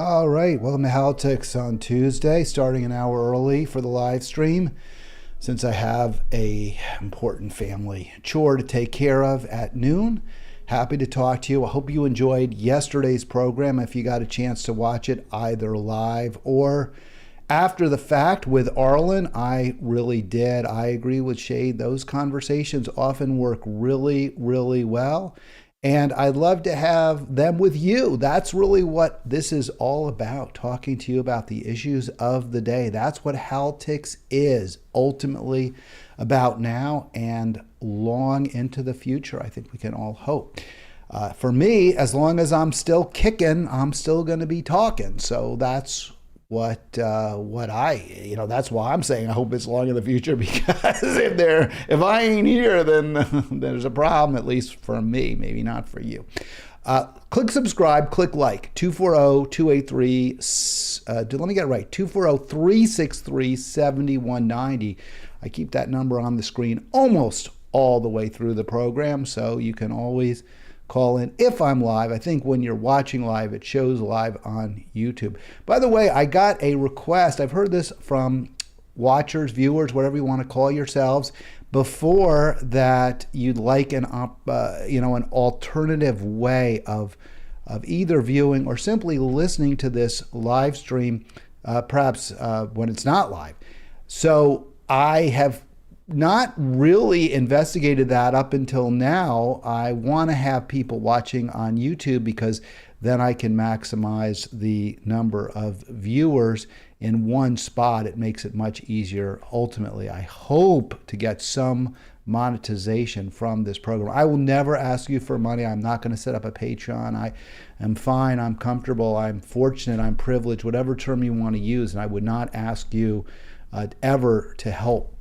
All right, welcome to Halitics on Tuesday, starting an hour early for the live stream since I have a important family chore to take care of at noon. Happy to talk to you. I hope you enjoyed yesterday's program. If you got a chance to watch it either live or after the fact with Arlen, I really did. I agree with Shade. Those conversations often work really, really well. And I'd love to have them with you. That's really what this is all about, talking to you about the issues of the day. That's what Halitics is ultimately about now and long into the future, I think we can all hope. For me, as long as I'm still kicking, I'm still going to be talking. So that's what that's why I'm saying I hope it's long in the future, because if I ain't here, then there's a problem, at least for me, maybe not for you. Click subscribe, click like, 240-283, let me get it right, 240-363-7190. I keep that number on the screen almost all the way through the program, so you can always call in if I'm live. I think when you're watching live, it shows live on YouTube. By the way, I got a request. I've heard this from watchers, viewers, whatever you want to call yourselves, before, that you'd like an alternative way of either viewing or simply listening to this live stream, perhaps when it's not live. So I have not really investigated that up until now. I want to have people watching on YouTube because then I can maximize the number of viewers in one spot. It makes it much easier. Ultimately, I hope to get some monetization from this program. I will never ask you for money. I'm not going to set up a Patreon. I am fine. I'm comfortable. I'm fortunate. I'm privileged, whatever term you want to use. And I would not ask you ever to help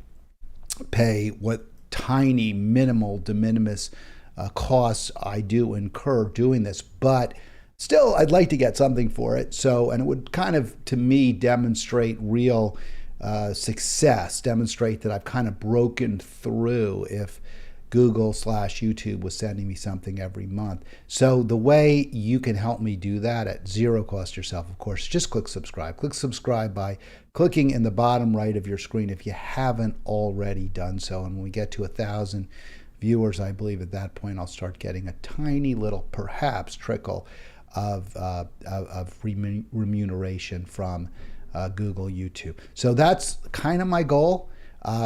pay what tiny, minimal, de minimis costs I do incur doing this. But still, I'd like to get something for it. So, and it would kind of, to me, demonstrate real success, demonstrate that I've kind of broken through if Google/YouTube was sending me something every month. So the way you can help me do that at zero cost yourself, of course, just click subscribe. Click subscribe by clicking in the bottom right of your screen if you haven't already done so. And when we get to 1,000 viewers, I believe at that point I'll start getting a tiny little, perhaps, trickle of remuneration from Google, YouTube. So that's kind of my goal.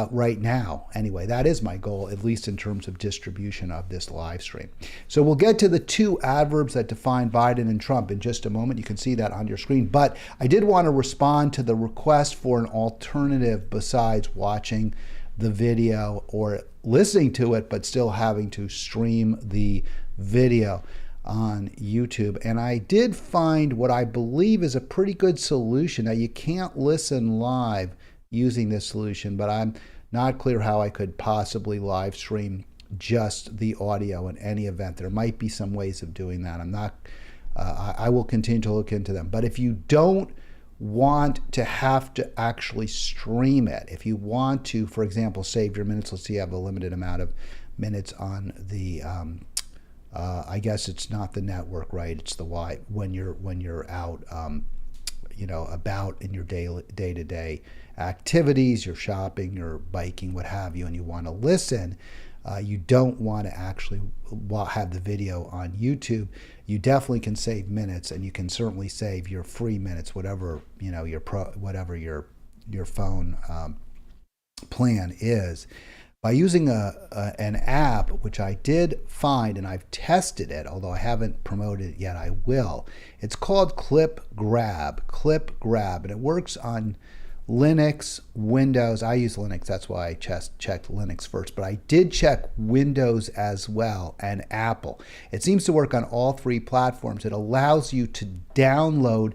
Right now, anyway, that is my goal, at least in terms of distribution of this live stream. So we'll get to the two adverbs that define Biden and Trump in just a moment. You can see that on your screen. But I did want to respond to the request for an alternative besides watching the video or listening to it, but still having to stream the video on YouTube. And I did find what I believe is a pretty good solution. Now, you can't listen live using this solution, but I'm not clear how I could possibly live stream just the audio in any event. There might be some ways of doing that. I will continue to look into them. But if you don't want to have to actually stream it, if you want to, for example, save your minutes, let's say you have a limited amount of minutes on the I guess it's not the network, right? It's the when you're out about in your day-to-day activities, your shopping, your biking, what have you, and you want to listen, you don't want to actually have the video on YouTube. You definitely can save minutes, and you can certainly save your free minutes, whatever whatever your phone plan is, by using an app, which I did find, and I've tested it, although I haven't promoted it yet. I will. It's called Clip Grab, and it works on Linux, Windows. I use Linux, that's why I checked Linux first, but I did check Windows as well, and Apple. It seems to work on all three platforms. It allows you to download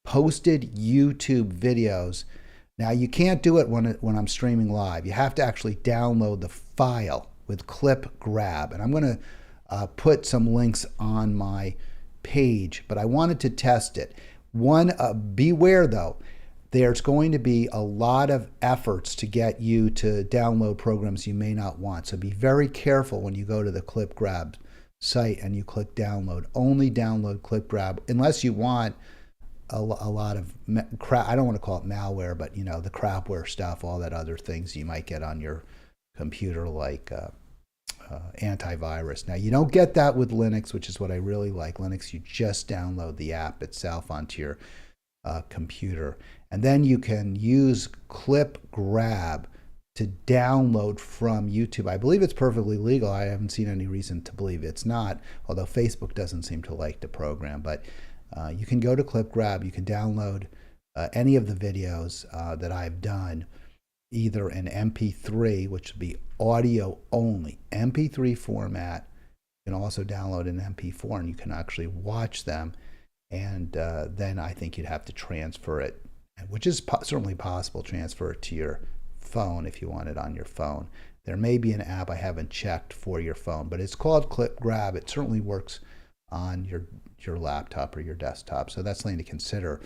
posted YouTube videos. Now, you can't do it when I'm streaming live. You have to actually download the file with Clip Grab, and I'm going to put some links on my page, but I wanted to test it. Beware though, there's going to be a lot of efforts to get you to download programs you may not want. So be very careful when you go to the Clip Grab site and you click download. Only download Clip Grab unless you want a lot of crap. I don't want to call it malware, but the crapware stuff, all that other things you might get on your computer, like antivirus. Now, you don't get that with Linux, which is what I really like. Linux, you just download the app itself onto your computer, and then you can use clip grab to download from YouTube. I believe it's perfectly legal. I haven't seen any reason to believe it's not, although Facebook doesn't seem to like the program. But you can go to clip grab. You can download any of the videos that I've done, either in MP3, which would be audio only, MP3 format. You can also download an MP4, and you can actually watch them. And then I think you'd have to transfer it, which is certainly possible, transfer it to your phone if you want it on your phone. There may be an app I haven't checked for your phone, but it's called Clip Grab. It certainly works on your laptop or your desktop. So that's something to consider.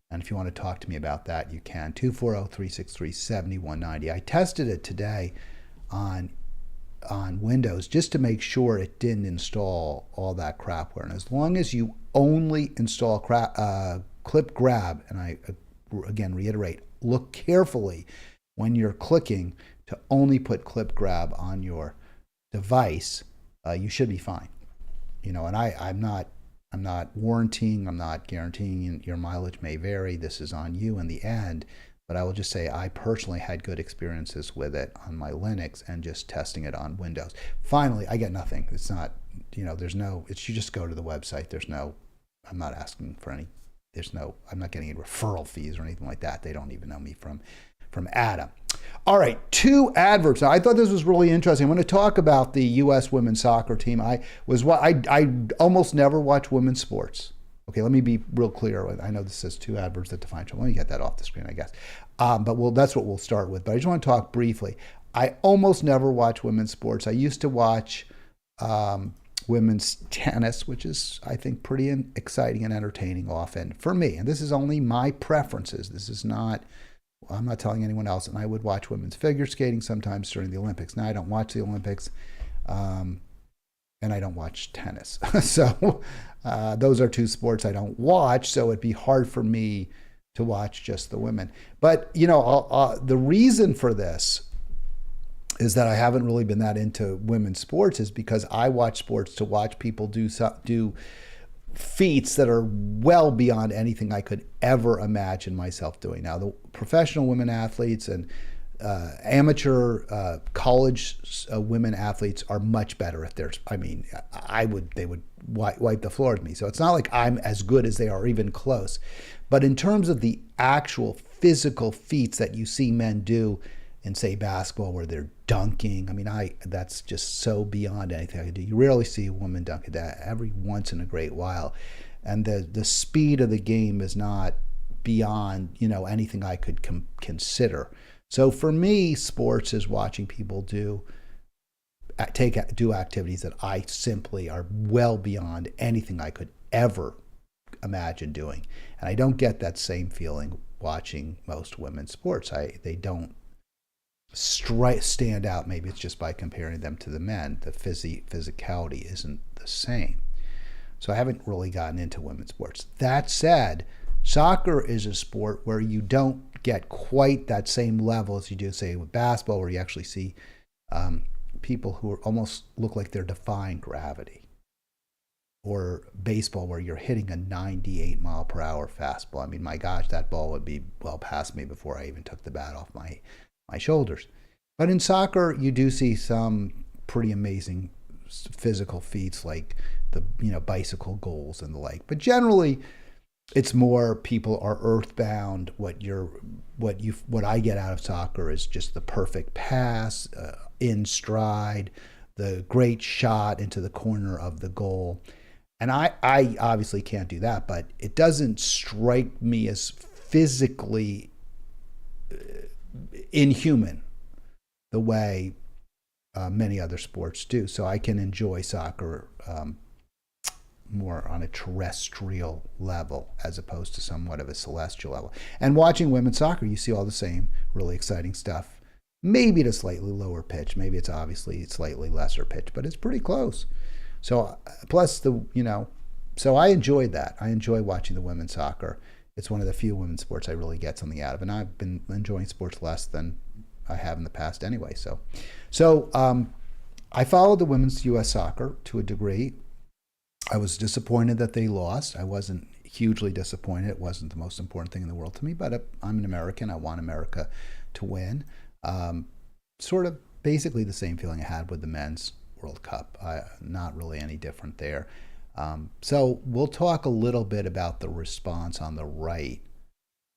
And if you want to talk to me about that, you can. 240-363-7190. I tested it today on Windows just to make sure it didn't install all that crapware. And as long as you only install Clip Grab, and I again reiterate, look carefully when you're clicking to only put Clip Grab on your device, you should be fine. And I'm not warranting, I'm not guaranteeing. Your mileage may vary. This is on you in the end. But I will just say I personally had good experiences with it on my Linux and just testing it on Windows. Finally, I get nothing. It's not, there's no, it's, you just go to the website. I'm not asking for any, I'm not getting any referral fees or anything like that. They don't even know me from Adam. All right, 2 adverts. Now, I thought this was really interesting. I want to talk about the U.S. women's soccer team. I almost never watch women's sports. Okay, let me be real clear. I know this says 2 adverts that define. Let me get that off the screen, I guess. But that's what we'll start with. But I just want to talk briefly. I almost never watch women's sports. I used to watch women's tennis, which is, I think, pretty exciting and entertaining often for me. And this is only my preferences. This is not, I'm not telling anyone else. And I would watch women's figure skating sometimes during the Olympics. Now, I don't watch the Olympics. And I don't watch tennis. So those are 2 sports I don't watch, so it'd be hard for me to watch just the women. But, the reason for this is that I haven't really been that into women's sports is because I watch sports to watch people do feats that are well beyond anything I could ever imagine myself doing. Now, the professional women athletes and amateur college women athletes are much better at theirs. I mean, they would wipe the floor with me. So it's not like I'm as good as they are, even close. But in terms of the actual physical feats that you see men do in, say, basketball, where they're dunking, I mean, that's just so beyond anything I could do. You rarely see a woman dunk at that. Every once in a great while. And the speed of the game is not beyond, anything I could consider. So for me, sports is watching people do activities that I simply are well beyond anything I could ever imagine doing. And I don't get that same feeling watching most women's sports. They don't stand out. Maybe it's just by comparing them to the men. The physicality isn't the same. So I haven't really gotten into women's sports. That said, soccer is a sport where you don't get quite that same level as you do, say, with basketball, where you actually see people who almost look like they're defying gravity, or baseball, where you're hitting a 98-mile-per-hour fastball. I mean, my gosh, that ball would be well past me before I even took the bat off my shoulders. But in soccer, you do see some pretty amazing physical feats, like the bicycle goals and the like. But generally, it's more people are earthbound. What I get out of soccer is just the perfect pass, in stride, the great shot into the corner of the goal. And I obviously can't do that, but it doesn't strike me as physically inhuman the way many other sports do. So I can enjoy soccer more on a terrestrial level as opposed to somewhat of a celestial level. And watching women's soccer, you see all the same really exciting stuff. Maybe at a slightly lower pitch. Maybe it's obviously slightly lesser pitch, but it's pretty close. So plus so I enjoyed that. I enjoy watching the women's soccer. It's one of the few women's sports I really get something out of, and I've been enjoying sports less than I have in the past anyway. So I followed the women's U.S. soccer to a degree. I was disappointed that they lost. I wasn't hugely disappointed. It wasn't the most important thing in the world to me, but I'm an American. I want America to win. Sort of basically the same feeling I had with the men's World Cup. Not really any different there. So we'll talk a little bit about the response on the right,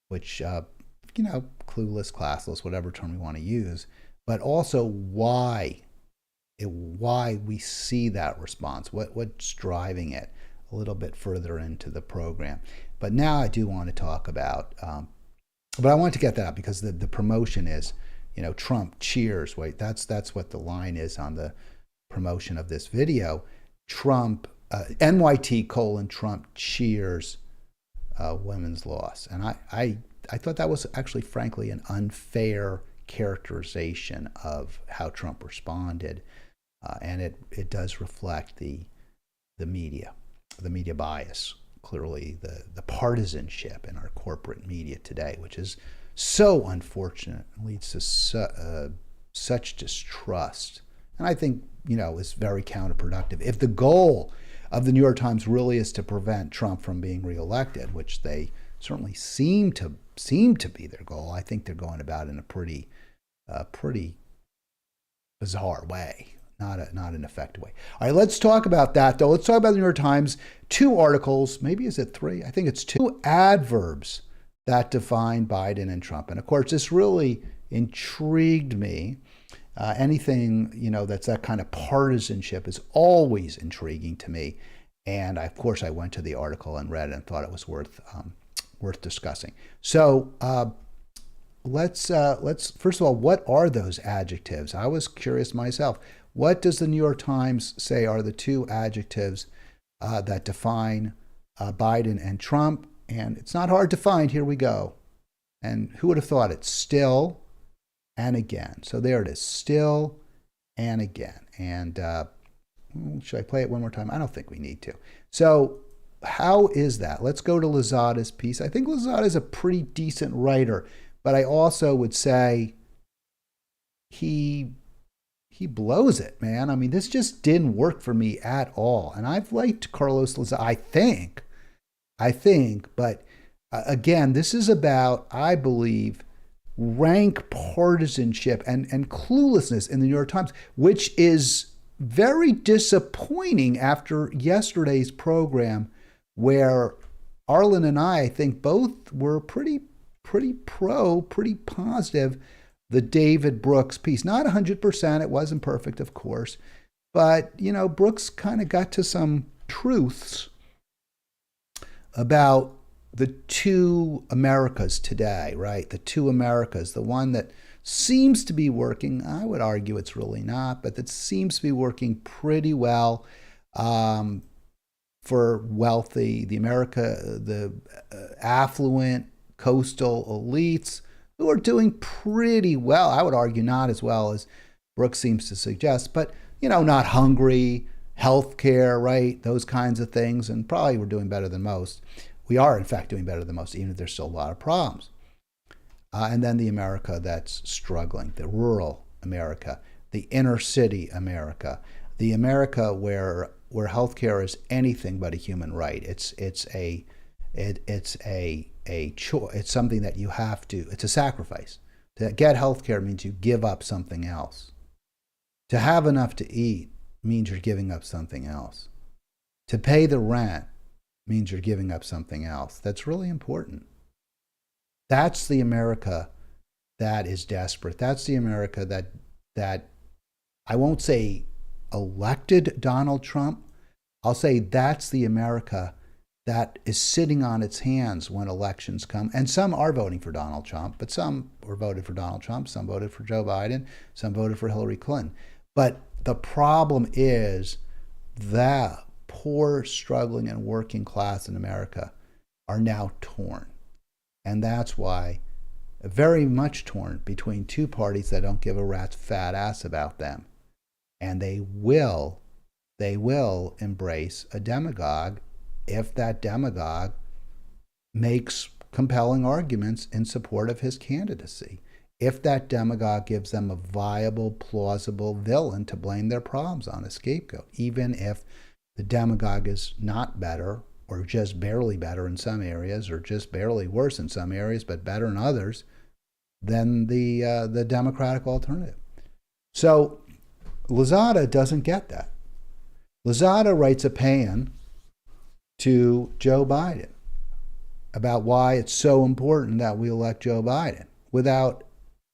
which, clueless, classless, whatever term we want to use, but also why we see that response, what's driving it a little bit further into the program. But now I do want to talk about, but I want to get that out because the promotion is, Trump cheers. Wait, that's what the line is on the promotion of this video. Trump, NYT : Trump cheers women's loss. And I thought that was actually, frankly, an unfair characterization of how Trump responded. And it does reflect the media bias, clearly the partisanship in our corporate media today, which is so unfortunate and leads to such distrust. And I think, is very counterproductive. If the goal of the New York Times really is to prevent Trump from being reelected, which they certainly seem to be their goal, I think they're going about it in a pretty bizarre way. Not an effective way. All right, let's talk about that, though. Let's talk about the New York Times. 2 articles, maybe is it 3? I think it's 2 adverbs that define Biden and Trump. And of course, this really intrigued me. Anything, that's that kind of partisanship is always intriguing to me. And of course, I went to the article and read it and thought it was worth discussing. So let's first of all, what are those adjectives? I was curious myself. What does the New York Times say are the 2 adjectives that define Biden and Trump? And it's not hard to find. Here we go. And who would have thought it? Still and again. So there it is. Still and again. And should I play it one more time? I don't think we need to. So how is that? Let's go to Lozada's piece. I think Lozada is a pretty decent writer, but I also would say he blows it, man. I mean, this just didn't work for me at all. And I've liked Carlos Lozada, I think, but again, this is about, I believe, rank partisanship and cluelessness in the New York Times, which is very disappointing after yesterday's program, where Arlen and I think both were pretty positive. The David Brooks piece, not 100%, it wasn't perfect, of course, but, Brooks kind of got to some truths about the 2 Americas today, right? The 2 Americas, the one that seems to be working. I would argue it's really not, but that seems to be working pretty well for wealthy, the affluent coastal elites who are doing pretty well. I would argue not as well as Brooks seems to suggest, but, not hungry, healthcare, right? Those kinds of things. And probably we're doing better than most. We are, in fact, doing better than most, even if there's still a lot of problems. And then the America that's struggling, the rural America, the inner city America, the America where healthcare is anything but a human right. It's a choice. It's something that you have to. It's a sacrifice. To get healthcare means you give up something else. To have enough to eat means you're giving up something else. To pay the rent means you're giving up something else. That's really important. That's the America that is desperate. That's the America that I won't say elected Donald Trump. I'll say that's the America that is sitting on its hands when elections come. And some are voting for Donald Trump, but some were voted for Donald Trump, some voted for Joe Biden, some voted for Hillary Clinton. But the problem is that poor, struggling, and working class in America are now torn. And that's why, very much torn between 2 parties that don't give a rat's fat ass about them. And they will embrace a demagogue if that demagogue makes compelling arguments in support of his candidacy. If that demagogue gives them a viable, plausible villain to blame their problems on, a scapegoat, even if the demagogue is not better or just barely better in some areas or just barely worse in some areas but better in others than the Democratic alternative. So Lozada doesn't get that. Lozada writes a paean to Joe Biden about why it's so important that we elect Joe Biden without,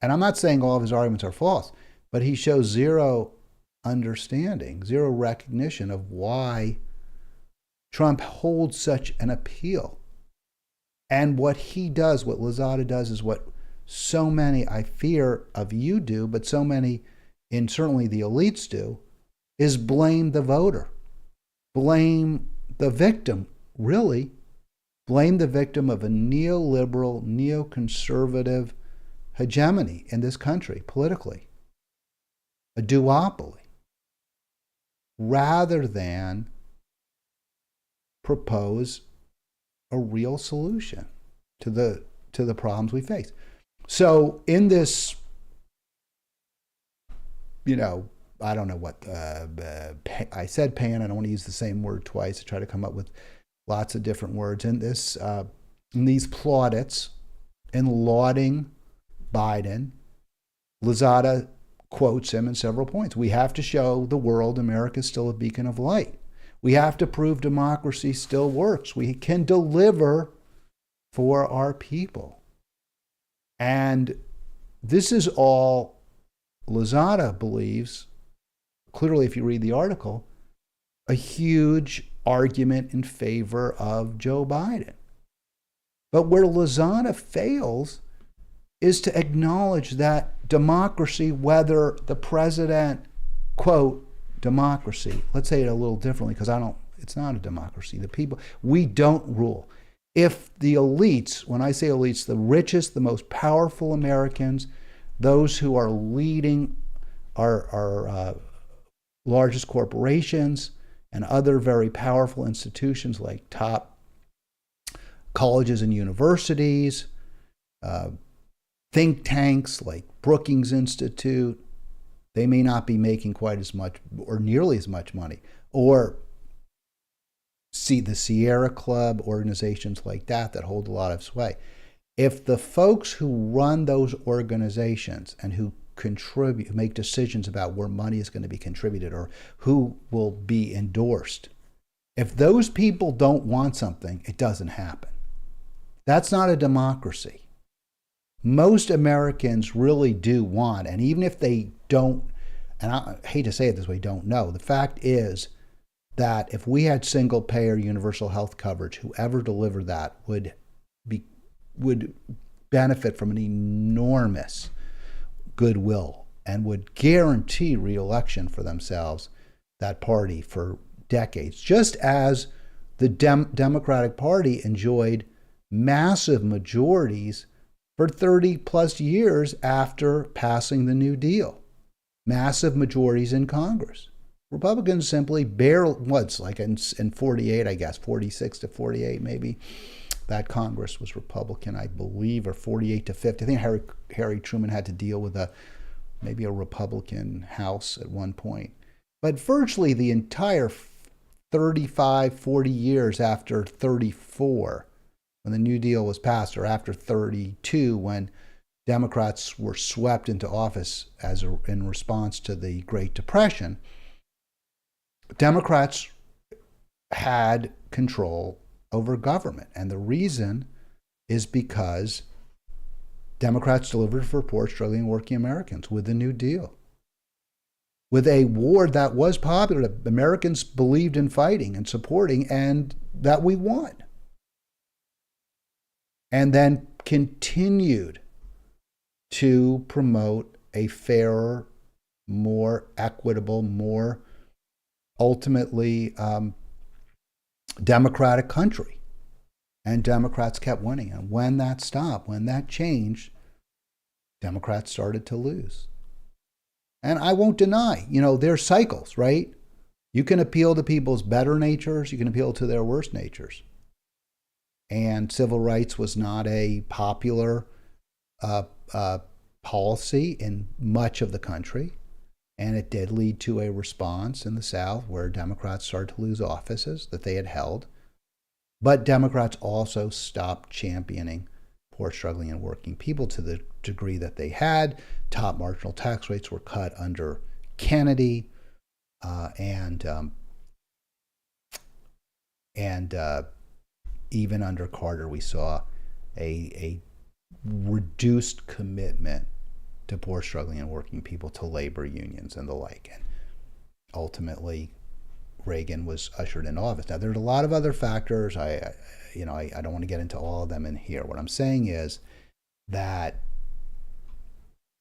and I'm not saying all of his arguments are false, but he shows zero understanding, zero recognition of why Trump holds such an appeal. And what he does, what Lozada does, is what so many, I fear, of you do, but so many, and certainly the elites do, is blame the voter. Blame the victim, really. Blame the victim of a neoliberal, neoconservative hegemony in this country, politically. A duopoly. Rather than propose a real solution to the problems we face. So in this, I don't know what, I said paean, I don't want to use the same word twice. I try to come up with lots of different words. In this, in these plaudits, in lauding Biden, Lozada quotes him in several points. We have to show the world America is still a beacon of light. We have to prove democracy still works. We can deliver for our people. And this is all Lozada believes, clearly if you read the article, a huge argument in favor of Joe Biden. But where Lozada fails is to acknowledge that democracy, whether the president, quote, democracy, let's say it a little differently because it's not a democracy. The people, we don't rule. If the elites, when I say elites, the richest, the most powerful Americans, those who are leading our largest corporations and other very powerful institutions like top colleges and universities, think tanks like Brookings Institute, they may not be making quite as much or nearly as much money. Or see the Sierra Club, organizations like that hold a lot of sway. If the folks who run those organizations and who contribute, make decisions about where money is going to be contributed or who will be endorsed, if those people don't want something, it doesn't happen. That's not a democracy. Most Americans really do want, and even if they don't, and I hate to say it this way, don't know, the fact is that if we had single payer universal health coverage, whoever delivered that would benefit from an enormous goodwill and would guarantee re-election for themselves, that party, for decades, just as the Democratic Party enjoyed massive majorities for 30 plus years after passing the New Deal. Massive majorities in Congress. Republicans simply barely, like in 48, I guess, 46 to 48 maybe, that Congress was Republican, I believe, or 48 to 50. I think Harry Truman had to deal with maybe a Republican House at one point. But virtually the entire 35, 40 years after 34, when the New Deal was passed, or after 32, when Democrats were swept into office in response to the Great Depression, Democrats had control over government. And the reason is because Democrats delivered for poor, struggling, working Americans with the New Deal. With a war that was popular, that Americans believed in fighting and supporting, and that we won. And then continued to promote a fairer, more equitable, more ultimately democratic country. And Democrats kept winning. And when that stopped, when that changed, Democrats started to lose. And I won't deny, there's cycles, right? You can appeal to people's better natures. You can appeal to their worst natures. and civil rights was not a popular uh, uh, policy in much of the country. And it did lead to a response in the South where Democrats started to lose offices that they had held. But Democrats also stopped championing poor, struggling, and working people to the degree that they had. Top marginal tax rates were cut under Kennedy, and even under Carter, we saw a reduced commitment to poor, struggling, and working people, to labor unions and the like. And ultimately, Reagan was ushered into office. Now, there's a lot of other factors. I don't want to get into all of them in here. What I'm saying is that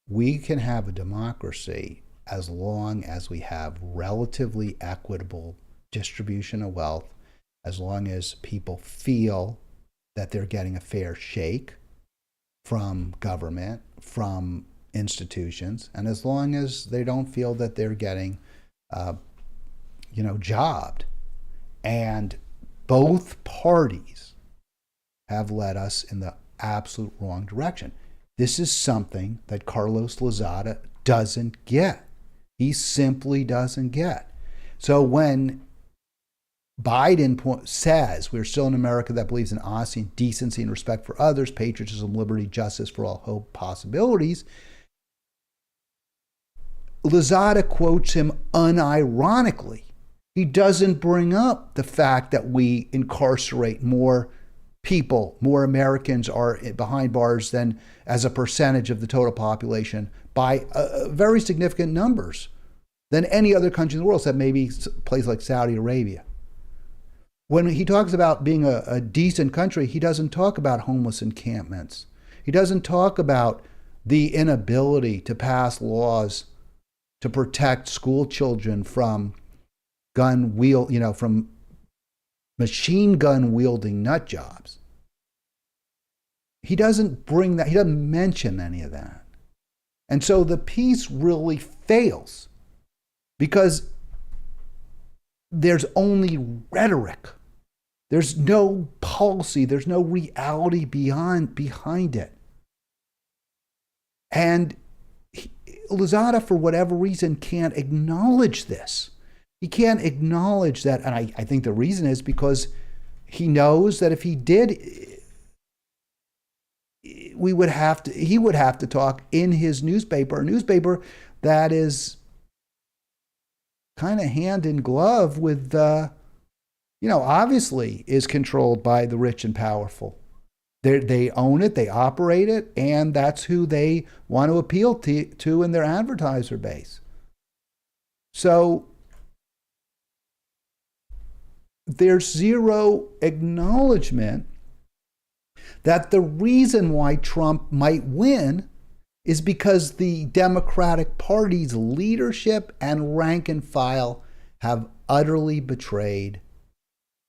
we can have a democracy as long as we have relatively equitable distribution of wealth, as long as people feel that they're getting a fair shake from government, from institutions, and as long as they don't feel that they're getting, jobbed. And both parties have led us in the absolute wrong direction. This is something that Carlos Lozada doesn't get. He simply doesn't get. So when Biden says we're still in America that believes in honesty, decency, and respect for others, patriotism, liberty, justice for all hope, possibilities, Lozada quotes him unironically. He doesn't bring up the fact that we incarcerate more people, more Americans are behind bars than as a percentage of the total population by very significant numbers than any other country in the world, except maybe a place like Saudi Arabia. When he talks about being a decent country, he doesn't talk about homeless encampments. He doesn't talk about the inability to pass laws to protect school children from from machine gun wielding nut jobs. He doesn't bring that, he doesn't mention any of that. And so the piece really fails because there's only rhetoric. There's no policy, there's no reality behind it. And Lozada, for whatever reason, can't acknowledge this. He can't acknowledge that, and I think the reason is because he knows that if he did, he would have to talk in his newspaper, a newspaper that is kind of hand in glove with, obviously is controlled by the rich and powerful. They own it, they operate it, and that's who they want to appeal to in their advertiser base. So there's zero acknowledgement that the reason why Trump might win is because the Democratic Party's leadership and rank and file have utterly betrayed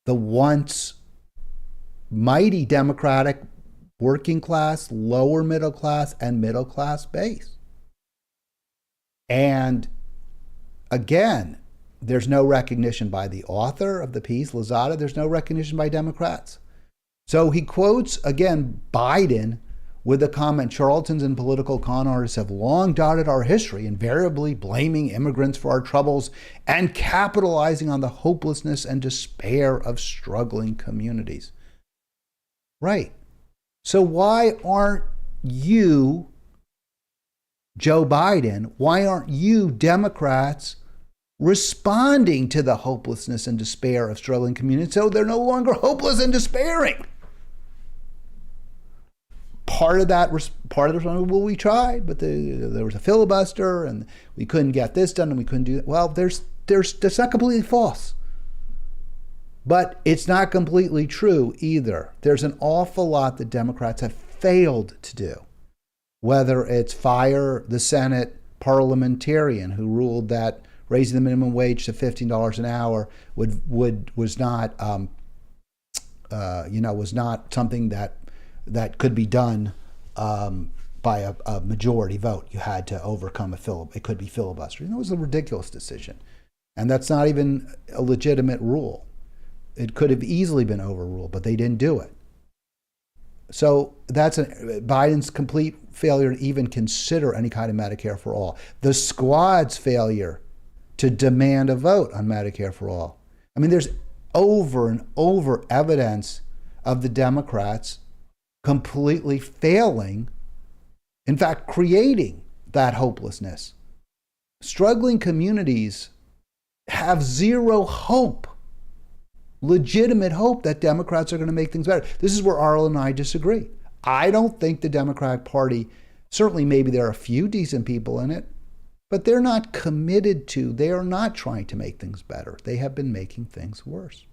the once mighty Democratic working class, lower middle class, and middle class base. And again, there's no recognition by the author of the piece, Lozada. There's no recognition by Democrats. So he quotes, again, Biden with the comment, charlatans and political con artists have long dotted our history, invariably blaming immigrants for our troubles and capitalizing on the hopelessness and despair of struggling communities. Right. So why aren't you, Joe Biden, why aren't you Democrats responding to the hopelessness and despair of struggling communities so they're no longer hopeless and despairing? Part of the response, well, we tried, but there was a filibuster and we couldn't get this done and we couldn't do that. Well, that's not completely false. But it's not completely true either. There's an awful lot that Democrats have failed to do. Whether it's fire the Senate parliamentarian who ruled that raising the minimum wage to $15 an hour was not something that could be done by a majority vote. You had to overcome it could be filibustering. It was a ridiculous decision. And that's not even a legitimate rule. It could have easily been overruled, but they didn't do it. So that's Biden's complete failure to even consider any kind of Medicare for all. The squad's failure to demand a vote on Medicare for all. I mean, there's over and over evidence of the Democrats completely failing, in fact, creating that hopelessness. Struggling communities have zero hope, legitimate hope that Democrats are going to make things better. This is where Arlen and I disagree. I don't think the Democratic Party, certainly maybe there are a few decent people in it, but they're not committed to, they are not trying to make things better. They have been making things worse.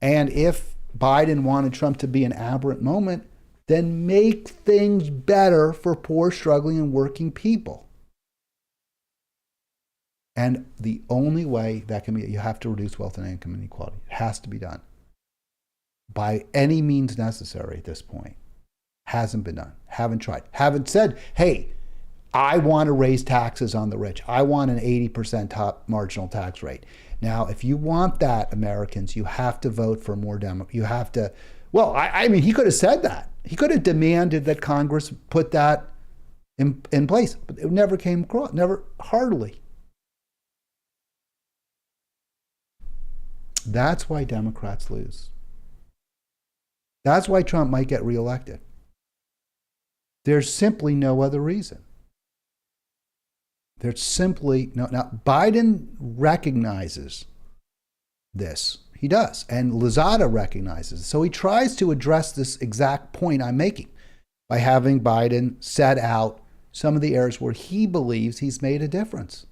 And if Biden wanted Trump to be an aberrant moment, then make things better for poor, struggling, and working people. And the only way that can be, you have to reduce wealth and income inequality. It has to be done by any means necessary at this point. Hasn't been done. Haven't tried. Haven't said, hey, I want to raise taxes on the rich. I want an 80% top marginal tax rate. Now, if you want that, Americans, you have to vote for more Democrats. You have to, well, I mean, he could have said that. He could have demanded that Congress put that in place, but it never came across, never, hardly. That's why Democrats lose. That's why Trump might get reelected. There's simply no other reason. There's simply no. Now, Biden recognizes this. He does. And Lozada recognizes it. So he tries to address this exact point I'm making by having Biden set out some of the areas where he believes he's made a difference.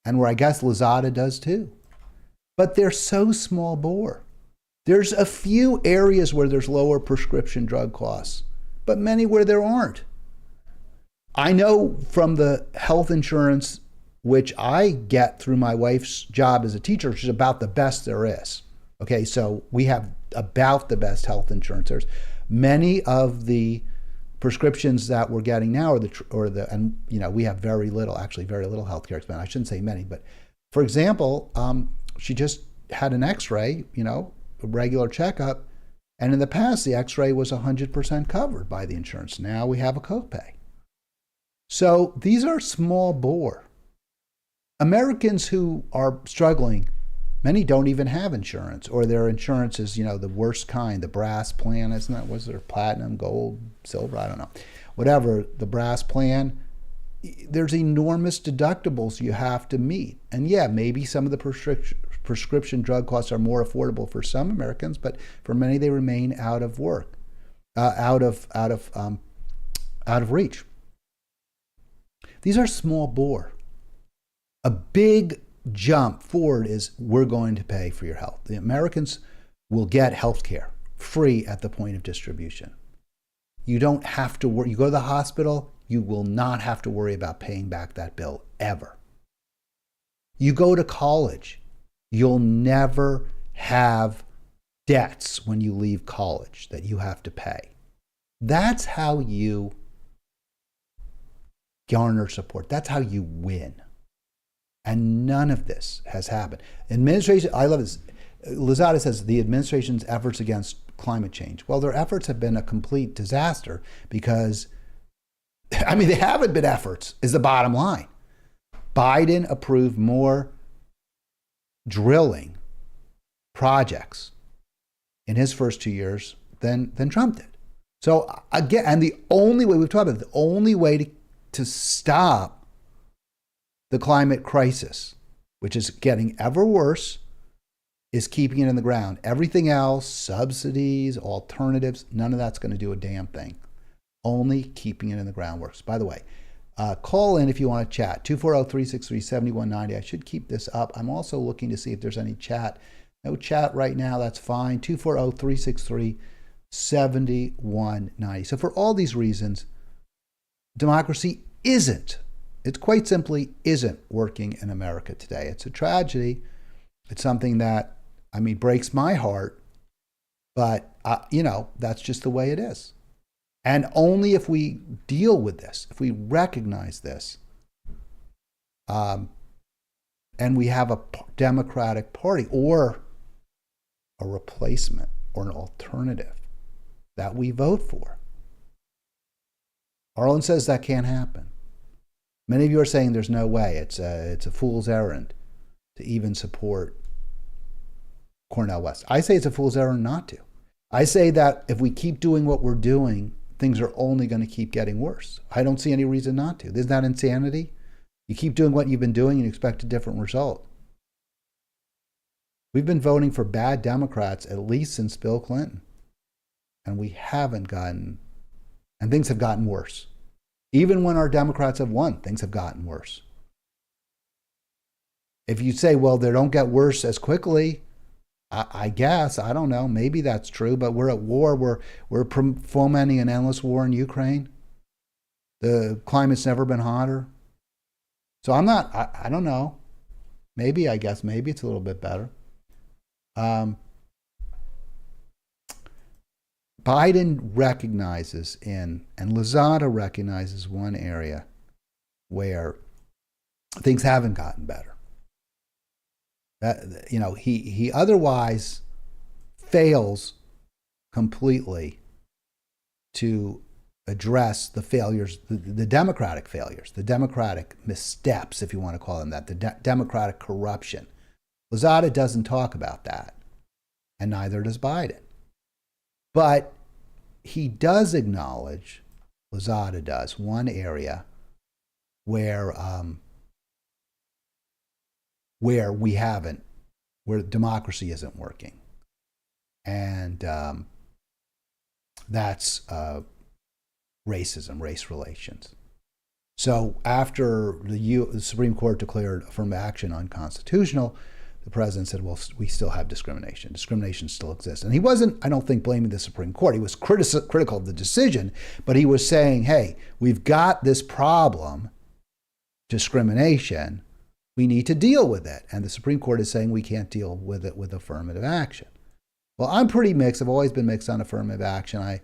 And where I guess Lozada does too. But they're so small bore. There's a few areas where there's lower prescription drug costs, but many where there aren't. I know from the health insurance, which I get through my wife's job as a teacher, which is about the best there is. Okay, so we have about the best health insurance. There's many of the prescriptions that we're getting now and you know, we have very little healthcare expense. I shouldn't say many, but for example, she just had an x-ray, you know, a regular checkup, and in the past the x-ray was 100% covered by the insurance. Now we have a copay. So these are small bore. Americans who are struggling, many don't even have insurance, or their insurance is, you know, the worst kind, the brass plan, isn't that, was there platinum, gold, silver, I don't know. Whatever, the brass plan, there's enormous deductibles you have to meet. And yeah, maybe some of the prescription drug costs are more affordable for some Americans, but for many they remain out of work, out of reach. These are small bore. A big jump forward is we're going to pay for your health. The Americans will get health care free at the point of distribution. You don't have to worry. You go to the hospital, you will not have to worry about paying back that bill ever. You go to college, you'll never have debts when you leave college that you have to pay. That's how you garner support. That's how you win. And none of this has happened. Administration, I love this. Lozada says the administration's efforts against climate change. Well, their efforts have been a complete disaster because, I mean, they haven't been efforts, is the bottom line. Biden approved more drilling projects in his first 2 years than Trump did. So again, and the only way, we've talked about it, the only way to stop the climate crisis, which is getting ever worse, is keeping it in the ground. Everything else, subsidies, alternatives, none of that's going to do a damn thing. Only keeping it in the ground works. By the way, call in if you want to chat. 240-363-7190. I should keep this up. I'm also looking to see if there's any chat. No chat right now. That's fine. 240-363-7190. So for all these reasons, democracy it quite simply isn't working in America today. It's a tragedy. It's something that, I mean, breaks my heart, but, you know, that's just the way it is. And only if we deal with this, if we recognize this, and we have a Democratic Party or a replacement or an alternative that we vote for. Arlen says that can't happen. Many of you are saying there's no way. It's a fool's errand to even support Cornel West. I say it's a fool's errand not to. I say that if we keep doing what we're doing, things are only going to keep getting worse. I don't see any reason not to. Isn't that insanity? You keep doing what you've been doing and you expect a different result. We've been voting for bad Democrats at least since Bill Clinton. And we haven't gotten, and things have gotten worse. Even when our Democrats have won, things have gotten worse. If you say, well, they don't get worse as quickly, I guess, I don't know, maybe that's true, but we're at war. We're fomenting an endless war in Ukraine. The climate's never been hotter. So I don't know. Maybe it's a little bit better. Biden recognizes and Lozada recognizes one area where things haven't gotten better. He otherwise fails completely to address the failures, the Democratic failures, the Democratic missteps, if you want to call them that, the Democratic corruption. Lozada doesn't talk about that, and neither does Biden. But he does acknowledge, Lozada does, one area where where democracy isn't working. And that's racism, race relations. So after the Supreme Court declared affirmative action unconstitutional, the president said, well, we still have discrimination. Discrimination still exists. And he wasn't, I don't think, blaming the Supreme Court. He was critical of the decision, but he was saying, hey, we've got this problem, discrimination. We need to deal with it. And the Supreme Court is saying we can't deal with it with affirmative action. Well, I'm pretty mixed. I've always been mixed on affirmative action. I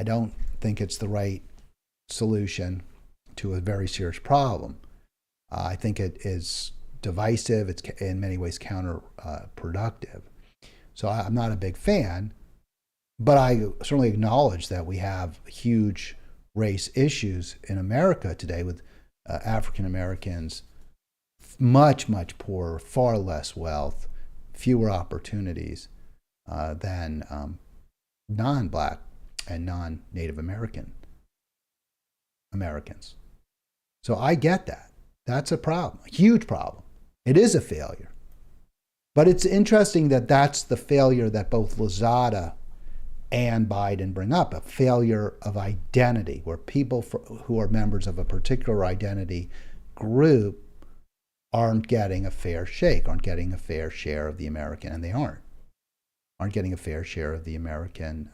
don't think it's the right solution to a very serious problem. I think it is divisive. It's in many ways counterproductive. So I'm not a big fan, but I certainly acknowledge that we have huge race issues in America today with African Americans much, much poorer, far less wealth, fewer opportunities than non-Black and non-Native Americans. So I get that. That's a problem, a huge problem. It is a failure. But it's interesting that that's the failure that both Lozada and Biden bring up, a failure of identity, where people who are members of a particular identity group aren't getting a fair shake, aren't getting a fair share of the American, and they aren't getting a fair share of the American,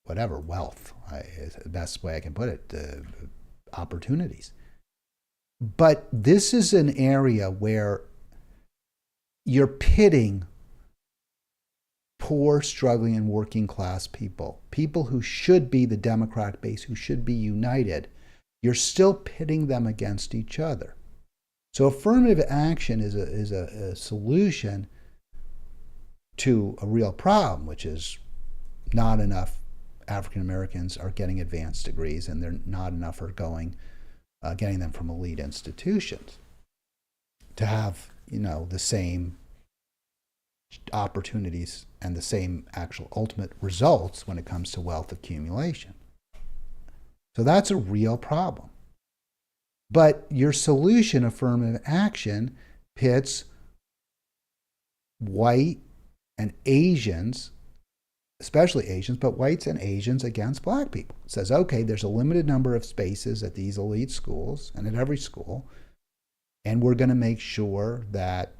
whatever, wealth, is the best way I can put it, opportunities. But this is an area where you're pitting poor, struggling, and working class people who should be the Democratic base, who should be united. You're still pitting them against each other. So affirmative action is a solution to a real problem, which is not enough African Americans are getting advanced degrees, and they're not enough are getting them from elite institutions to have, the same opportunities and the same actual ultimate results when it comes to wealth accumulation. So that's a real problem. But your solution, affirmative action, pits white and Asians, especially Asians, but whites and Asians against Black people. It says, okay, there's a limited number of spaces at these elite schools and at every school, and we're going to make sure that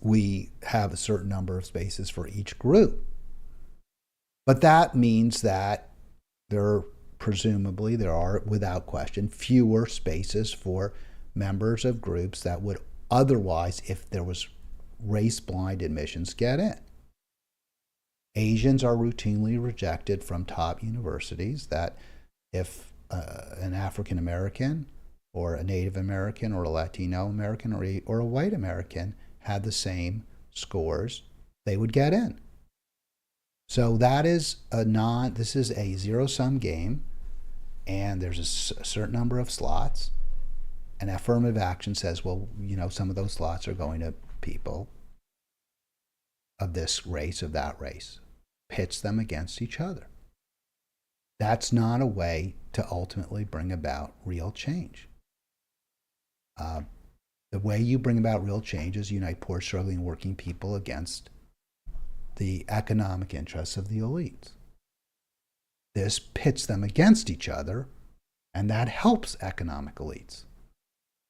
we have a certain number of spaces for each group. But that means that there are, without question, fewer spaces for members of groups that would otherwise, if there was race-blind admissions, get in. Asians are routinely rejected from top universities that if an African American or a Native American or a Latino American or a white American had the same scores, they would get in. So that is this is a zero-sum game, and there's a certain number of slots, and affirmative action says, well, some of those slots are going to people of this race, of that race, pits them against each other. That's not a way to ultimately bring about real change. The way you bring about real change is unite poor, struggling, working people against the economic interests of the elites. This pits them against each other, and that helps economic elites.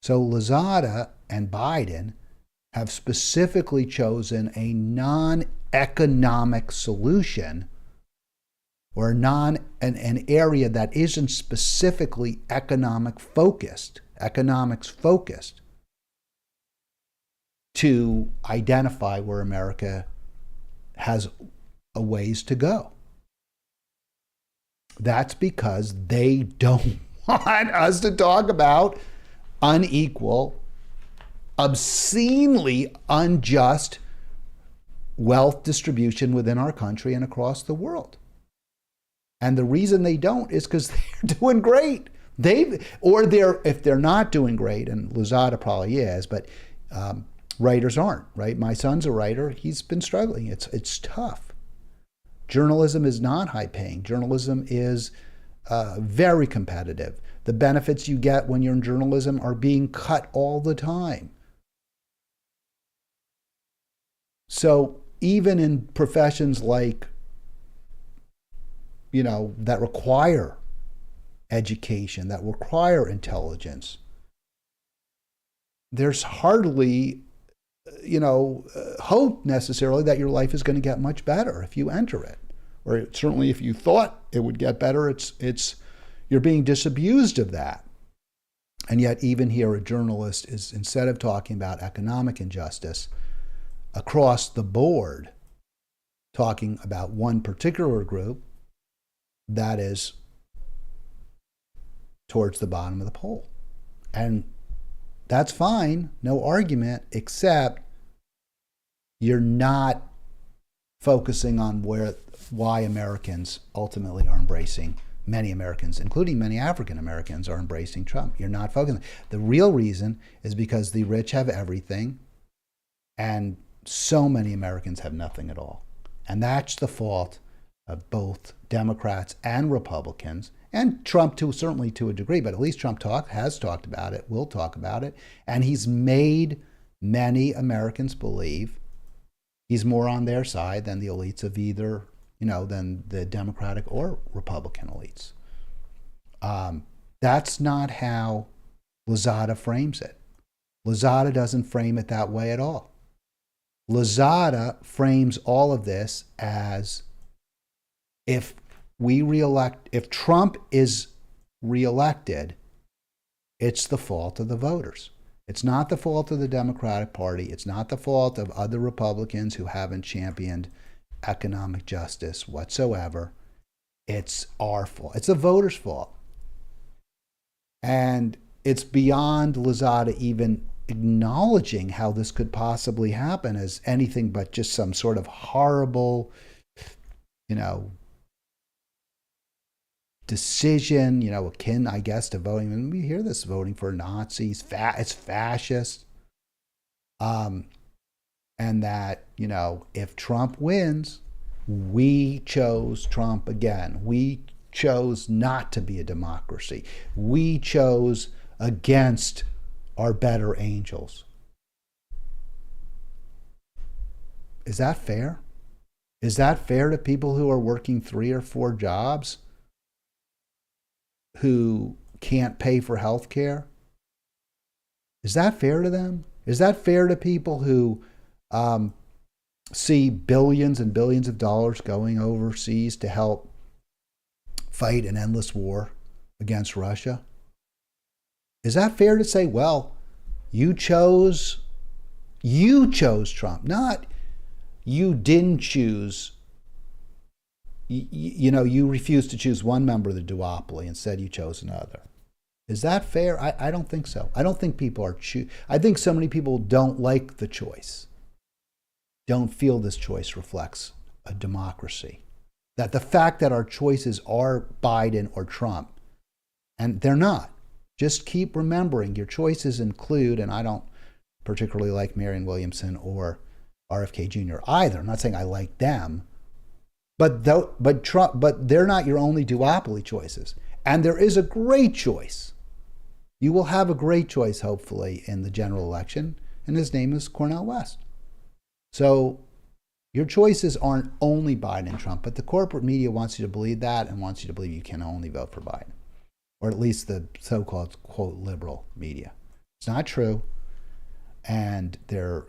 So Lozada and Biden have specifically chosen a non-economic solution, or an area that isn't specifically economics focused, to identify where America has a ways to go. That's because they don't want us to talk about unequal, obscenely unjust wealth distribution within our country and across the world. And the reason they don't is because they're doing great. If they're not doing great, and Lozada probably is, but writers aren't, right? My son's a writer. He's been struggling. It's tough. Journalism is not high paying. Journalism is very competitive. The benefits you get when you're in journalism are being cut all the time. So even in professions like, that require education, that require intelligence, there's hardly, hope necessarily that your life is going to get much better if you enter it. Or certainly if you thought it would get better, you're being disabused of that. And yet even here, a journalist is, instead of talking about economic injustice across the board, talking about one particular group that is towards the bottom of the poll. And that's fine, no argument, except you're not focusing on why Americans ultimately are embracing, many Americans, including many African Americans, are embracing Trump. You're not focusing. The real reason is because the rich have everything, and so many Americans have nothing at all. And that's the fault of both Democrats and Republicans, and Trump certainly to a degree, but at least Trump has talked about it, will talk about it, and he's made many Americans believe he's more on their side than the elites of either, than the Democratic or Republican elites. That's not how Lozada frames it. Lozada doesn't frame it that way at all. Lozada frames all of this as if Trump is reelected, it's the fault of the voters. It's not the fault of the Democratic Party. It's not the fault of other Republicans who haven't championed economic justice whatsoever. It's our fault. It's the voters' fault. And it's beyond Lozada even acknowledging how this could possibly happen as anything but just some sort of horrible, decision, akin, I guess, to voting. And we hear this, voting for Nazis, it's fascist. And that, if Trump wins, we chose Trump again. We chose not to be a democracy. We chose against our better angels. Is that fair? Is that fair to people who are working 3 or 4 jobs, who can't pay for health care? Is that fair to them? Is that fair to people who see billions and billions of dollars going overseas to help fight an endless war against Russia? Is that fair to say, well, you chose Trump, not you didn't choose, you refused to choose one member of the duopoly, instead you chose another. Is that fair? I don't think so. I don't think people are I think so many people don't like the choice, don't feel this choice reflects a democracy. That the fact that our choices are Biden or Trump, and they're not. Just keep remembering your choices include, and I don't particularly like Marianne Williamson or RFK Jr. either. I'm not saying I like them, but they're not your only duopoly choices. And there is a great choice. You will have a great choice, hopefully, in the general election, and his name is Cornel West. So your choices aren't only Biden and Trump, but the corporate media wants you to believe that and wants you to believe you can only vote for Biden, or at least the so-called, quote, liberal media. It's not true, and they're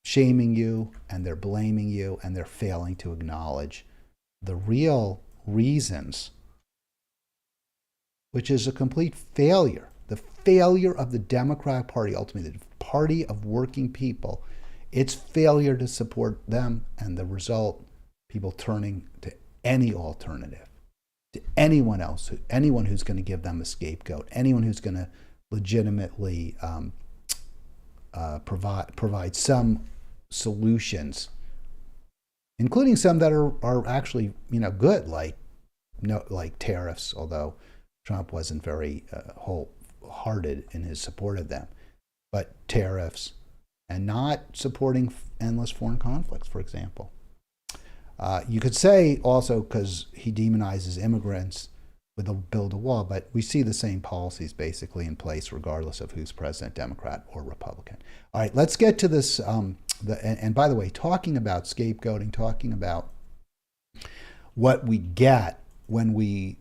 shaming you, and they're blaming you, and they're failing to acknowledge the real reasons, which is a complete failure. The failure of the Democratic Party, ultimately, the party of working people, its failure to support them, and the result, people turning to any alternative, to anyone else, anyone who's going to give them a scapegoat, anyone who's going to legitimately provide some solutions, including some that are actually good, like tariffs, although Trump wasn't very wholehearted in his support of them, but tariffs, and not supporting endless foreign conflicts, for example. You could say also because he demonizes immigrants with a build a wall, but we see the same policies basically in place regardless of who's president, Democrat or Republican. All right, let's get to this. And by the way, talking about scapegoating, talking about what we get when we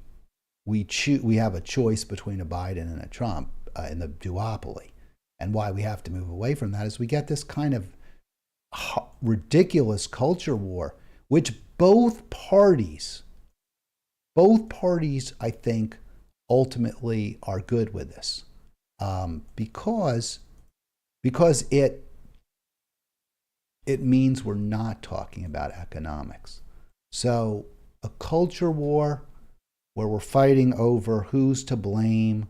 have a choice between a Biden and a Trump in the duopoly, and why we have to move away from that is we get this kind of ridiculous culture war, which both parties, I think, ultimately are good with this, because it means we're not talking about economics. So a culture war where we're fighting over who's to blame,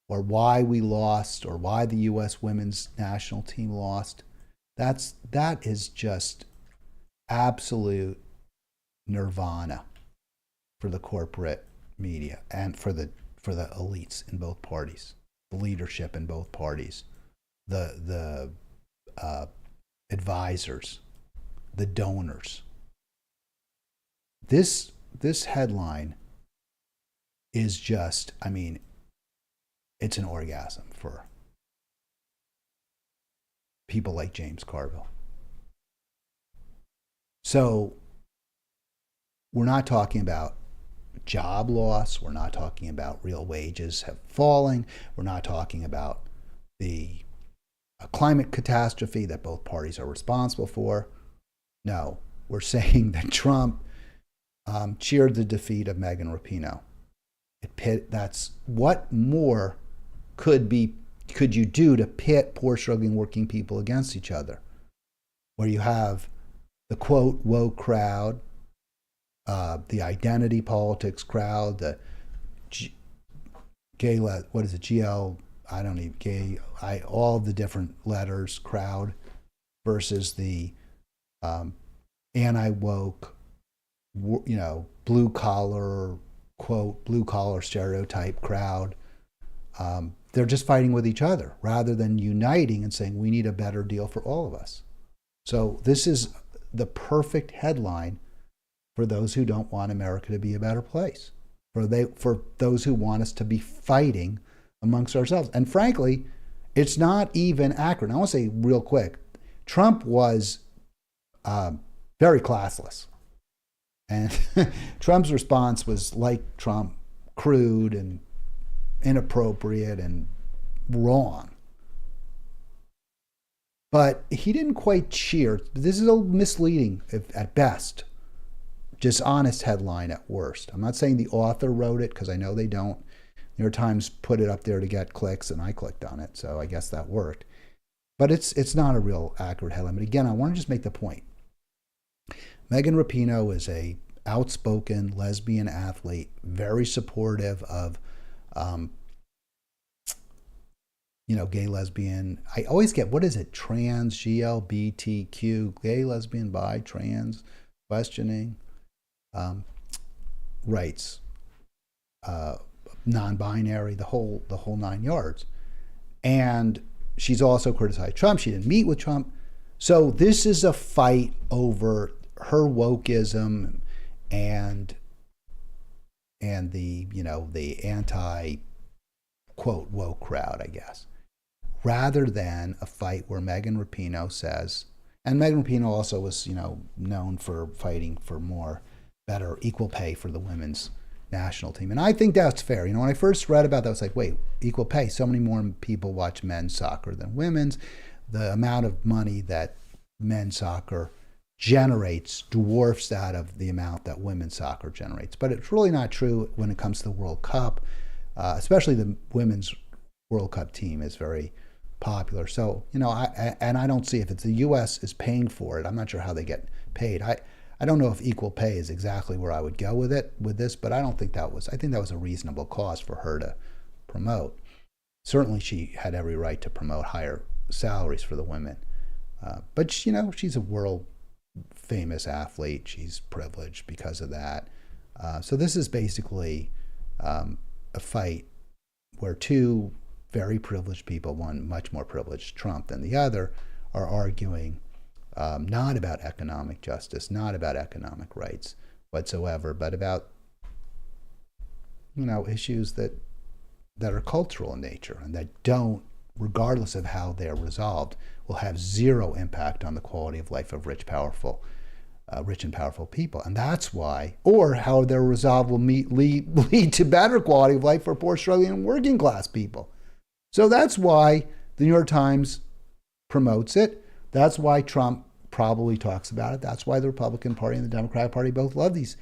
or why we lost, or why the U.S. women's national team lost, that is just absolute nirvana for the corporate media and for the elites in both parties, the leadership in both parties, the advisors, the donors. This headline is just, it's an orgasm for people like James Carville. So we're not talking about job loss. We're not talking about real wages falling. We're not talking about the climate catastrophe that both parties are responsible for. No, we're saying that Trump cheered the defeat of Megan Rapinoe. That's what more could you do to pit poor, struggling working people against each other, where you have the quote woke crowd, the identity politics crowd, the gay, what is it, GL, I don't even, gay, all the different letters crowd, versus the anti-woke, blue collar, quote, blue collar stereotype crowd. They're just fighting with each other rather than uniting and saying we need a better deal for all of us. So this is the perfect headline for those who don't want America to be a better place, for those who want us to be fighting amongst ourselves. And frankly, it's not even accurate. I want to say real quick, Trump was very classless. And Trump's response was, like Trump, crude and inappropriate and wrong. But he didn't quite cheer. This is a misleading, at best, dishonest headline at worst. I'm not saying the author wrote it, because I know they don't. New York Times put it up there to get clicks, and I clicked on it, so I guess that worked. But it's not a real accurate headline. But again, I want to just make the point. Megan Rapinoe is a outspoken lesbian athlete, very supportive of, gay, lesbian. I always get, what is it? Trans, GLBTQ, gay, lesbian, bi, trans, questioning. rights, non-binary, the whole 9 yards. And she's also criticized Trump. She didn't meet with Trump. So this is a fight over her wokeism and the, the anti quote woke crowd, I guess, rather than a fight where Megan Rapinoe says, and Megan Rapinoe also was, known for fighting for better equal pay for the women's national team. And I think that's fair. When I first read about that, I was like, wait, equal pay. So many more people watch men's soccer than women's. The amount of money that men's soccer generates dwarfs that of the amount that women's soccer generates. But it's really not true when it comes to the World Cup, especially the women's World Cup team is very popular. So, I don't see if it's the U.S. is paying for it. I'm not sure how they get paid. I don't know if equal pay is exactly where I would go with this, but I think that was a reasonable cause for her to promote. Certainly she had every right to promote higher salaries for the women. But, she's a world famous athlete. She's privileged because of that. So this is basically a fight where two very privileged people, one much more privileged, Trump, than the other, are arguing not about economic justice, not about economic rights whatsoever, but about, issues that are cultural in nature and that don't, regardless of how they're resolved, will have zero impact on the quality of life of rich and powerful people. And that's why, or how they're resolved will lead to better quality of life for poor, struggling, and working class people. So that's why the New York Times promotes it. That's why Trump probably talks about it. That's why the Republican Party and the Democratic Party both love these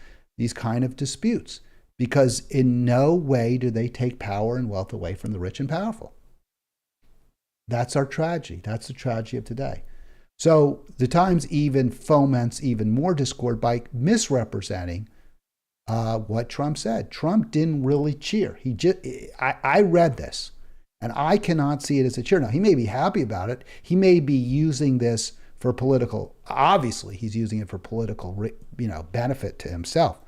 kind of disputes, because in no way do they take power and wealth away from the rich and powerful. That's our tragedy. That's the tragedy of today. So the Times even foments even more discord by misrepresenting what Trump said. Trump didn't really cheer. I read this, and I cannot see it as a cheer. Now, he may be happy about it. He may be using this for political, obviously he's using it for political, benefit to himself.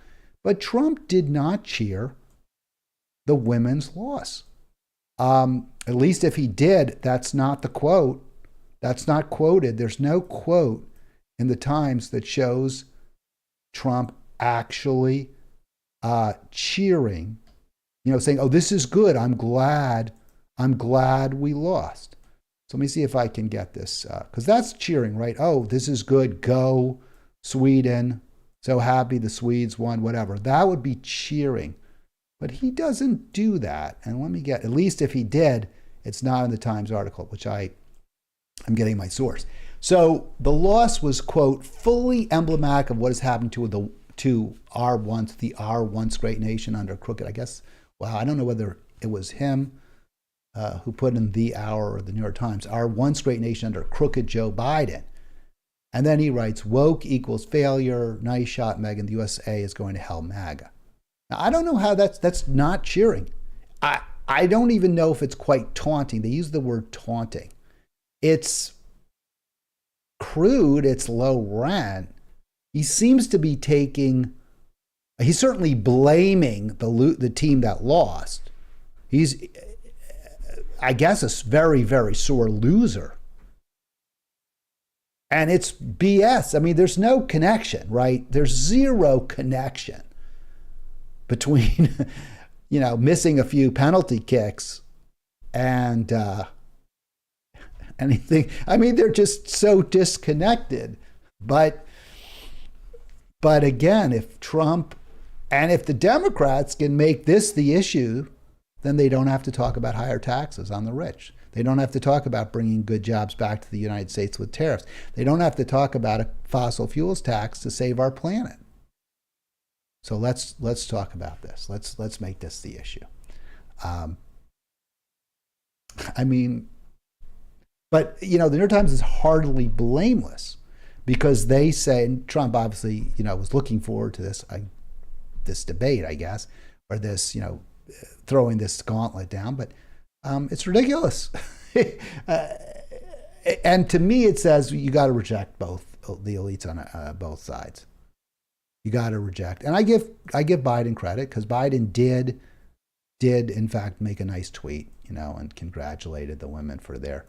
But Trump did not cheer the women's loss. At least if he did, that's not the quote. That's not quoted. There's no quote in the Times that shows Trump actually cheering, saying, "Oh, this is good. I'm glad we lost." So let me see if I can get this, because that's cheering, right? Oh, this is good. Go Sweden. So happy the Swedes won, whatever. That would be cheering. But he doesn't do that. And let me get, at least if he did, it's not in the Times article, which I'm getting my source. So the loss was, quote, fully emblematic of what has happened to our once great nation under crooked. I guess, wow, I don't know whether it was him who put in the Hour or the New York Times, our once great nation under crooked Joe Biden. And then he writes, woke equals failure. Nice shot, Megan. The USA is going to hell, MAGA. Now, I don't know how that's not cheering. I don't even know if it's quite taunting. They use the word taunting. It's crude. It's low rent. He seems to be he's certainly blaming the team that lost. He's, I guess, a very, very sore loser. And it's BS. I mean, there's no connection, right? There's zero connection between, missing a few penalty kicks and anything. I mean, they're just so disconnected. But again, if Trump and if the Democrats can make this the issue, then they don't have to talk about higher taxes on the rich. They don't have to talk about bringing good jobs back to the United States with tariffs. They don't have to talk about a fossil fuels tax to save our planet. So let's talk about this. Let's make this the issue. But the New York Times is hardly blameless because they say, and Trump obviously was looking forward to this debate, I guess, or this throwing this gauntlet down, but it's ridiculous. And to me, it says you got to reject both the elites on both sides. You got to reject. And I give Biden credit because Biden did in fact make a nice tweet, and congratulated the women for their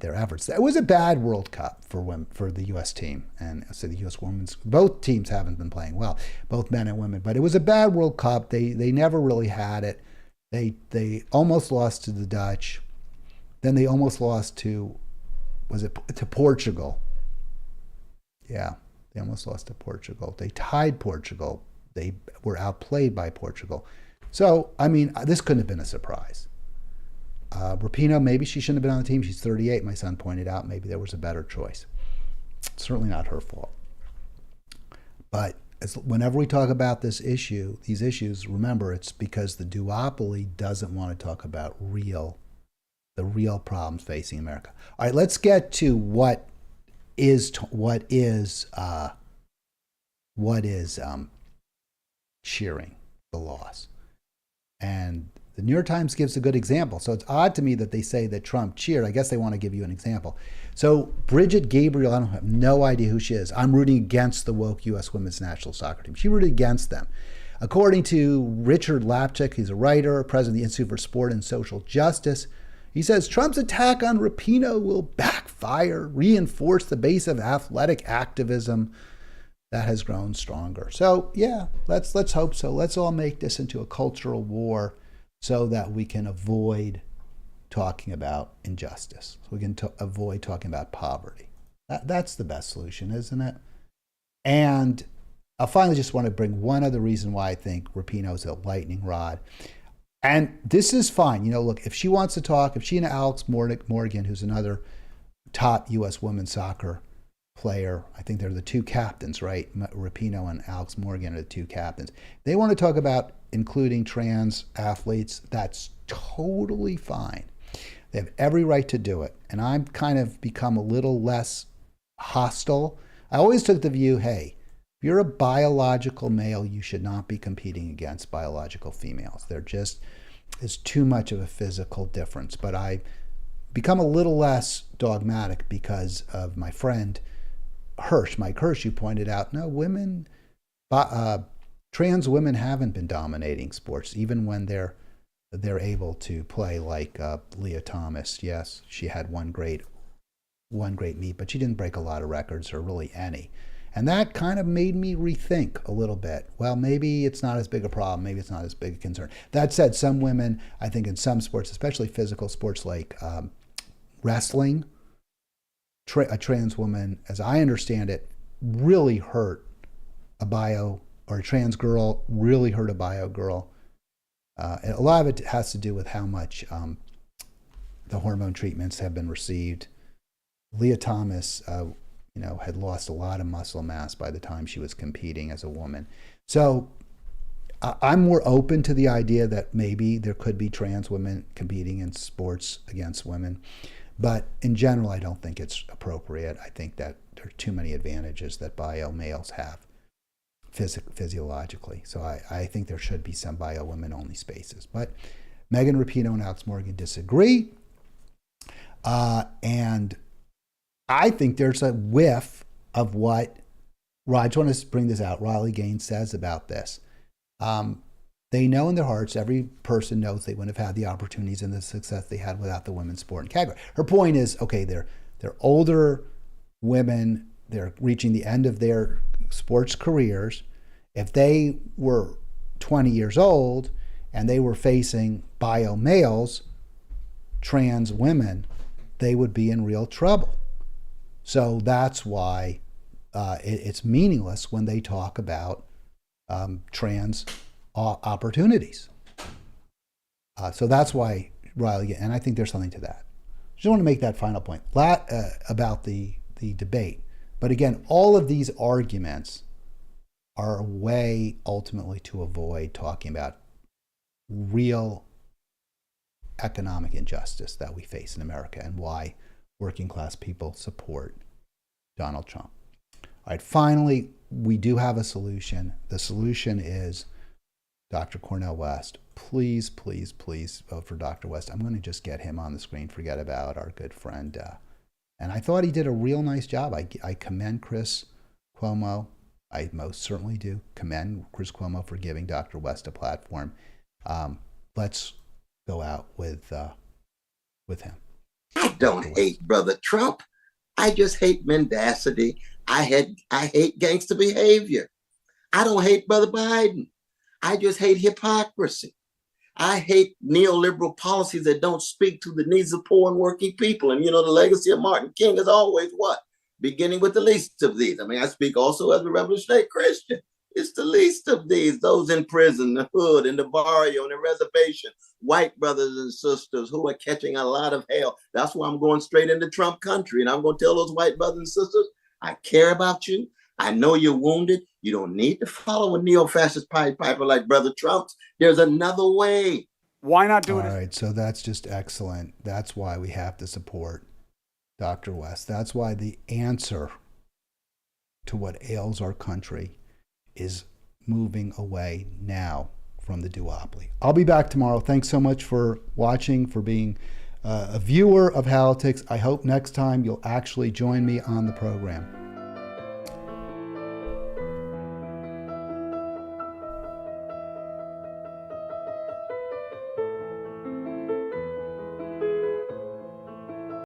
efforts. It was a bad World Cup for women, for the U.S. team, and so the U.S. women's, both teams haven't been playing well, both men and women. But it was a bad World Cup. They never really had it. They almost lost to the Dutch, then they almost lost to Portugal? Yeah, they almost lost to Portugal. They tied Portugal. They were outplayed by Portugal. So I mean, this couldn't have been a surprise. Rapinoe, maybe she shouldn't have been on the team. She's 38, my son pointed out. Maybe there was a better choice. It's certainly not her fault. But whenever we talk about these issues, remember, it's because the duopoly doesn't want to talk about the real problems facing America. All right, let's get to what is cheering the loss. And the New York Times gives a good example. So it's odd to me that they say that Trump cheered. I guess they want to give you an example. So Bridget Gabriel, I have no idea who she is. I'm rooting against the woke U.S. women's national soccer team. She rooted against them. According to Richard Lapchick, he's a writer, president of the Institute for Sport and Social Justice, he says Trump's attack on Rapinoe will backfire, reinforce the base of athletic activism that has grown stronger. So yeah, let's hope so. Let's all make this into a cultural war so that we can avoid talking about injustice. So we can avoid talking about poverty. That's the best solution, isn't it? And I finally just want to bring one other reason why I think Rapinoe is a lightning rod. And this is fine. Look, if she wants to talk, if she and Alex Morgan, who's another top U.S. women's soccer player, I think they're the two captains, right? Rapinoe and Alex Morgan are the two captains. They want to talk about including trans athletes. That's totally fine. They have every right to do it. And I'm kind of become a little less hostile. I always took the view, hey, if you're a biological male, you should not be competing against biological females. There's too much of a physical difference. But I become a little less dogmatic because of my friend Mike Hirsch, who pointed out, no, trans women haven't been dominating sports, even when they're able to play, like Leah Thomas. Yes, she had one great meet, but she didn't break a lot of records, or really any. And that kind of made me rethink a little bit. Well, maybe it's not as big a problem. Maybe it's not as big a concern. That said, some women, I think in some sports, especially physical sports like wrestling, a trans woman, as I understand it, really hurt a trans girl really hurt a bio girl. And a lot of it has to do with how much the hormone treatments have been received. Leah Thomas, had lost a lot of muscle mass by the time she was competing as a woman. So I'm more open to the idea that maybe there could be trans women competing in sports against women. But in general, I don't think it's appropriate. I think that there are too many advantages that bio males have physiologically. So I think there should be some bio women only spaces. But Megan Rapinoe and Alex Morgan disagree. And I think there's a whiff of what, I just want to bring this out, Riley Gaines says about this. They know in their hearts, every person knows they wouldn't have had the opportunities and the success they had without the women's sport in category. Her point is, okay, they're older women, they're reaching the end of their sports careers. If they were 20 years old and they were facing bio males, trans women, they would be in real trouble. So that's why it's meaningless when they talk about trans opportunities. So that's why Riley, and I think there's something to that. Just want to make that final point about the debate. But again, all of these arguments are a way ultimately to avoid talking about real economic injustice that we face in America and why working class people support Donald Trump. All right, finally, we do have a solution. The solution is Dr. Cornel West. Please, please, please vote for Dr. West. I'm going to just get him on the screen, forget about our good friend. And I thought he did a real nice job. I commend Chris Cuomo I most certainly do commend Chris Cuomo for giving Dr. West a platform. Let's go out with him. I don't hate Brother Trump. I just hate mendacity. I hate gangster behavior. I don't hate Brother Biden. I just hate hypocrisy. I hate neoliberal policies that don't speak to the needs of poor and working people. And, the legacy of Martin King is always what? Beginning with the least of these. I mean, I speak also as a revolutionary Christian. It's the least of these, those in prison, the hood, in the barrio, in the reservation, white brothers and sisters who are catching a lot of hell. That's why I'm going straight into Trump country. And I'm going to tell those white brothers and sisters, I care about you. I know you're wounded. You don't need to follow a neo-fascist Pied Piper like Brother Trump's. There's another way. Why not do it? All right, so that's just excellent. That's why we have to support Dr. West. That's why the answer to what ails our country is moving away now from the duopoly. I'll be back tomorrow. Thanks so much for watching, for being a viewer of Halitics. I hope next time you'll actually join me on the program.